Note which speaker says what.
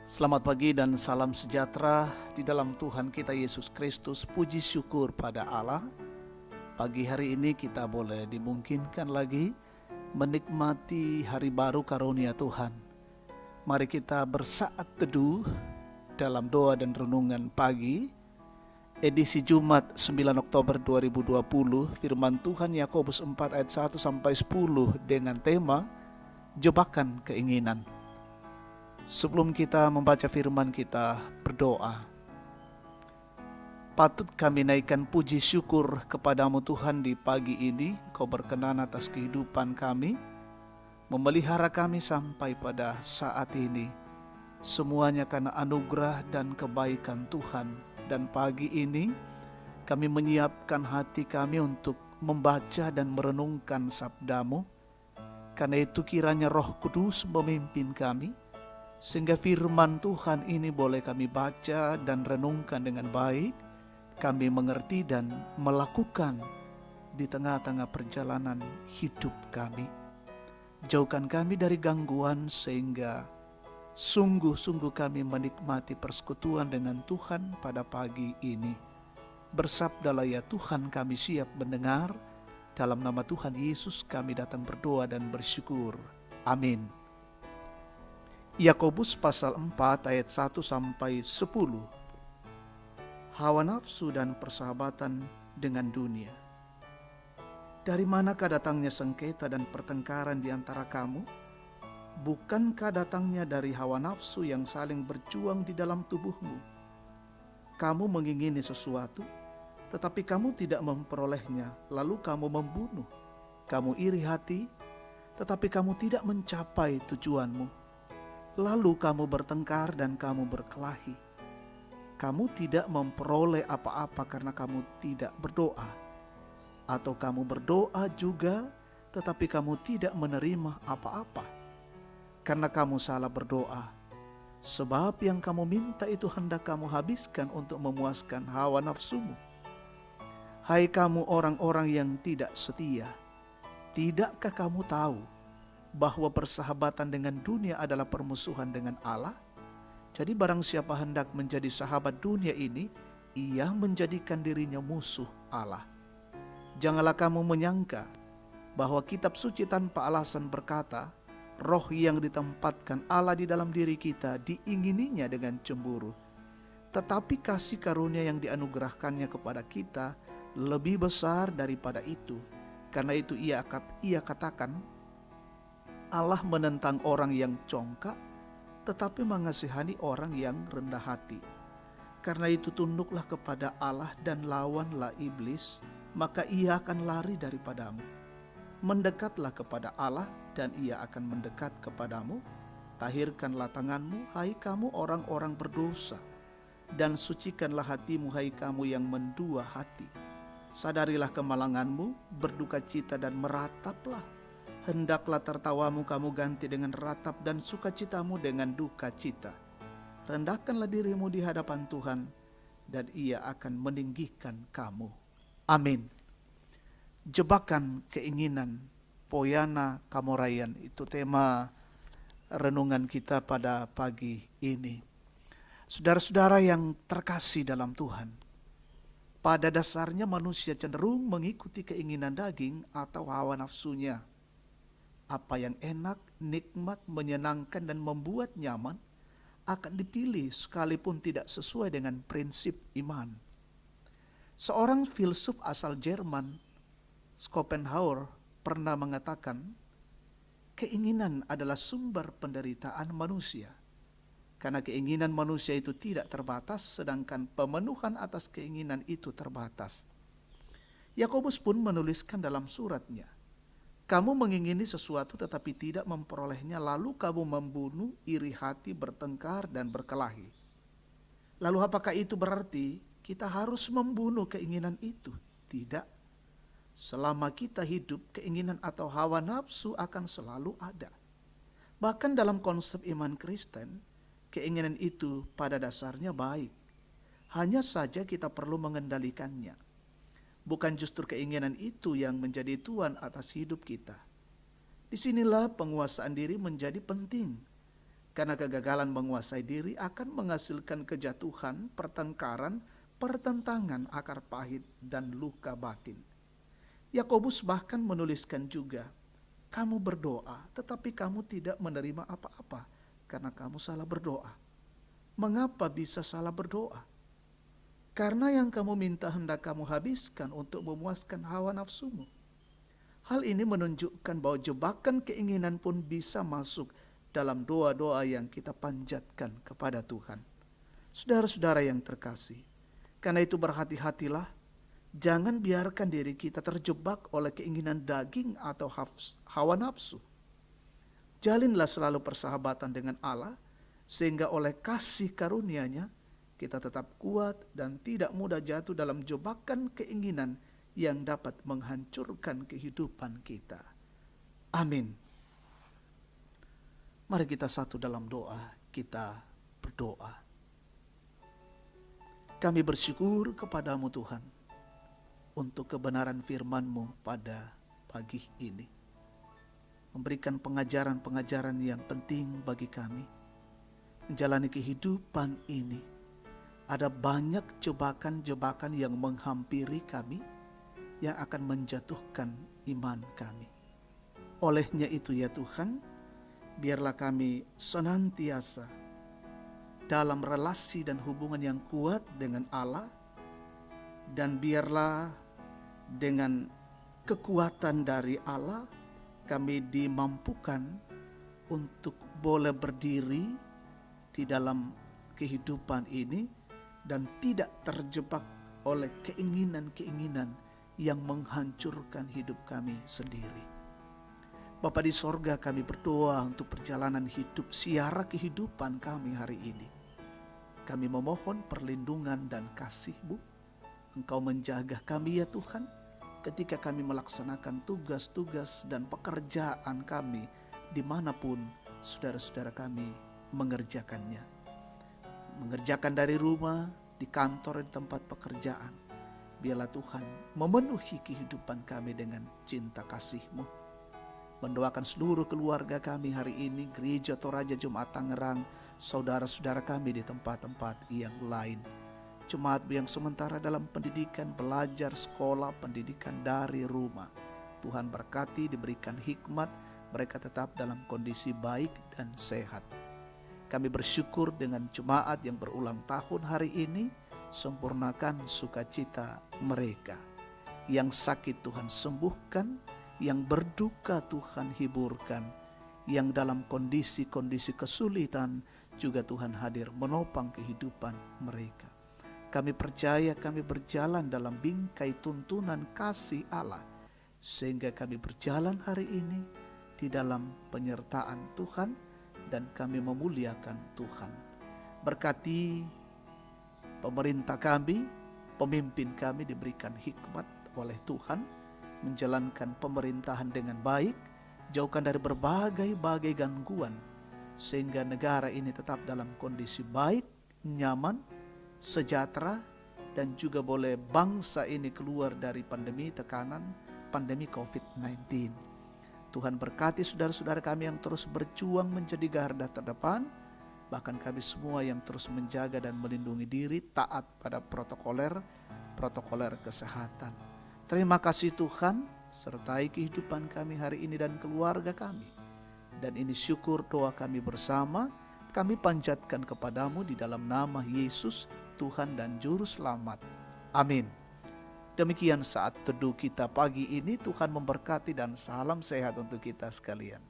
Speaker 1: Selamat pagi dan salam sejahtera di dalam Tuhan kita Yesus Kristus. Puji syukur pada Allah. Pagi hari ini kita boleh dimungkinkan lagi menikmati hari baru karunia Tuhan. Mari kita bersaat teduh dalam doa dan renungan pagi. Edisi Jumat 9 Oktober 2020, firman Tuhan Yakobus 4 ayat 1-10 dengan tema Jebakan Keinginan. Sebelum kita membaca firman, kita berdoa. Patut kami naikkan puji syukur kepadamu Tuhan di pagi ini. Kau berkenan atas kehidupan kami, memelihara kami sampai pada saat ini. Semuanya karena anugerah dan kebaikan Tuhan. Dan pagi ini kami menyiapkan hati kami untuk membaca dan merenungkan sabdamu. Karena itu kiranya Roh Kudus memimpin kami, sehingga firman Tuhan ini boleh kami baca dan renungkan dengan baik, kami mengerti dan melakukan di tengah-tengah perjalanan hidup kami. Jauhkan kami dari gangguan sehingga sungguh-sungguh kami menikmati persekutuan dengan Tuhan pada pagi ini. Bersabdalah ya Tuhan, kami siap mendengar. Dalam nama Tuhan Yesus kami datang berdoa dan bersyukur. Amin. Yakobus pasal 4 ayat 1-10. Hawa nafsu dan persahabatan dengan dunia. Dari manakah datangnya sengketa dan pertengkaran di antara kamu? Bukankah datangnya dari hawa nafsu yang saling berjuang di dalam tubuhmu? Kamu mengingini sesuatu, tetapi kamu tidak memperolehnya, lalu kamu membunuh. Kamu iri hati, tetapi kamu tidak mencapai tujuanmu. Lalu kamu bertengkar dan kamu berkelahi. Kamu tidak memperoleh apa-apa karena kamu tidak berdoa. Atau kamu berdoa juga, tetapi kamu tidak menerima apa-apa karena kamu salah berdoa. Sebab yang kamu minta itu hendak kamu habiskan untuk memuaskan hawa nafsumu. Hai kamu orang-orang yang tidak setia, tidakkah kamu tahu bahwa persahabatan dengan dunia adalah permusuhan dengan Allah? Jadi barang siapa hendak menjadi sahabat dunia ini, ia menjadikan dirinya musuh Allah. Janganlah kamu menyangka bahwa kitab suci tanpa alasan berkata, roh yang ditempatkan Allah di dalam diri kita diingininya dengan cemburu. Tetapi kasih karunia yang dianugerahkannya kepada kita lebih besar daripada itu. Karena itu ia katakan, Allah menentang orang yang congkak, tetapi mengasihani orang yang rendah hati. Karena itu tunduklah kepada Allah dan lawanlah iblis, maka ia akan lari daripadamu. Mendekatlah kepada Allah dan ia akan mendekat kepadamu. Tahirkanlah tanganmu, hai kamu orang-orang berdosa, dan sucikanlah hatimu, hai kamu yang mendua hati. Sadarilah kemalanganmu, berduka cita dan merataplah. Hendaklah tertawamu kamu ganti dengan ratap dan sukacitamu dengan duka cita. Rendahkanlah dirimu di hadapan Tuhan dan ia akan meninggikan kamu. Amin. Jebakan keinginan, Poyana Kamorayan, itu tema renungan kita pada pagi ini. Saudara-saudara yang terkasih dalam Tuhan, pada dasarnya manusia cenderung mengikuti keinginan daging atau hawa nafsunya. Apa yang enak, nikmat, menyenangkan, dan membuat nyaman akan dipilih sekalipun tidak sesuai dengan prinsip iman. Seorang filsuf asal Jerman, Schopenhauer, pernah mengatakan, keinginan adalah sumber penderitaan manusia. Karena keinginan manusia itu tidak terbatas, sedangkan pemenuhan atas keinginan itu terbatas. Yakobus pun menuliskan dalam suratnya, kamu mengingini sesuatu tetapi tidak memperolehnya, lalu kamu membunuh, iri hati, bertengkar, dan berkelahi. Lalu apakah itu berarti kita harus membunuh keinginan itu? Tidak. Selama kita hidup, keinginan atau hawa nafsu akan selalu ada. Bahkan dalam konsep iman Kristen, keinginan itu pada dasarnya baik. Hanya saja kita perlu mengendalikannya. Bukan justru keinginan itu yang menjadi tuan atas hidup kita. Disinilah penguasaan diri menjadi penting. Karena kegagalan menguasai diri akan menghasilkan kejatuhan, pertengkaran, pertentangan, akar pahit, dan luka batin. Yakobus bahkan menuliskan juga, kamu berdoa tetapi kamu tidak menerima apa-apa karena kamu salah berdoa. Mengapa bisa salah berdoa? Karena yang kamu minta hendak kamu habiskan untuk memuaskan hawa nafsumu. Hal ini menunjukkan bahwa jebakan keinginan pun bisa masuk dalam doa-doa yang kita panjatkan kepada Tuhan. Saudara-saudara yang terkasih, karena itu berhati-hatilah, jangan biarkan diri kita terjebak oleh keinginan daging atau hawa nafsu. Jalinlah selalu persahabatan dengan Allah, sehingga oleh kasih karunia-Nya kita tetap kuat dan tidak mudah jatuh dalam jebakan keinginan yang dapat menghancurkan kehidupan kita. Amin. Mari kita satu dalam doa, kita berdoa. Kami bersyukur kepadamu Tuhan, untuk kebenaran firman-Mu pada pagi ini. Memberikan pengajaran-pengajaran yang penting bagi kami. Menjalani kehidupan ini, ada banyak jebakan-jebakan yang menghampiri kami, yang akan menjatuhkan iman kami. Olehnya itu ya Tuhan, biarlah kami senantiasa dalam relasi dan hubungan yang kuat dengan Allah, dan biarlah dengan kekuatan dari Allah kami dimampukan untuk boleh berdiri di dalam kehidupan ini dan tidak terjebak oleh keinginan-keinginan yang menghancurkan hidup kami sendiri. Bapa di sorga, kami berdoa untuk perjalanan hidup siara kehidupan kami hari ini. Kami memohon perlindungan dan kasih-Mu. Engkau menjaga kami ya Tuhan, ketika kami melaksanakan tugas-tugas dan pekerjaan kami dimanapun saudara-saudara kami mengerjakannya. Mengerjakan dari rumah, di kantor, di tempat pekerjaan. Biarlah Tuhan memenuhi kehidupan kami dengan cinta kasih-Mu. Mendoakan seluruh keluarga kami hari ini, Gereja Toraja Jemaat Tangerang, saudara-saudara kami di tempat-tempat yang lain. Jemaat yang sementara dalam pendidikan, belajar sekolah, pendidikan dari rumah. Tuhan berkati, diberikan hikmat, mereka tetap dalam kondisi baik dan sehat. Kami bersyukur dengan jemaat yang berulang tahun hari ini, sempurnakan sukacita mereka. Yang sakit Tuhan sembuhkan, yang berduka Tuhan hiburkan, yang dalam kondisi-kondisi kesulitan juga Tuhan hadir menopang kehidupan mereka. Kami percaya kami berjalan dalam bingkai tuntunan kasih Allah, sehingga kami berjalan hari ini di dalam penyertaan Tuhan dan kami memuliakan Tuhan. Berkati pemerintah kami, pemimpin kami diberikan hikmat oleh Tuhan, menjalankan pemerintahan dengan baik, jauhkan dari berbagai gangguan, sehingga negara ini tetap dalam kondisi baik, nyaman, sejahtera, dan juga boleh bangsa ini keluar dari pandemi tekanan, pandemi COVID-19. Tuhan berkati saudara-saudara kami yang terus berjuang menjadi garda terdepan, bahkan kami semua yang terus menjaga dan melindungi diri, taat pada protokoler kesehatan. Terima kasih Tuhan, sertai kehidupan kami hari ini dan keluarga kami. Dan ini syukur doa kami bersama, kami panjatkan kepadamu di dalam nama Yesus, Tuhan dan Juru Selamat. Amin. Demikian saat teduh kita pagi ini, Tuhan memberkati dan salam sehat untuk kita sekalian.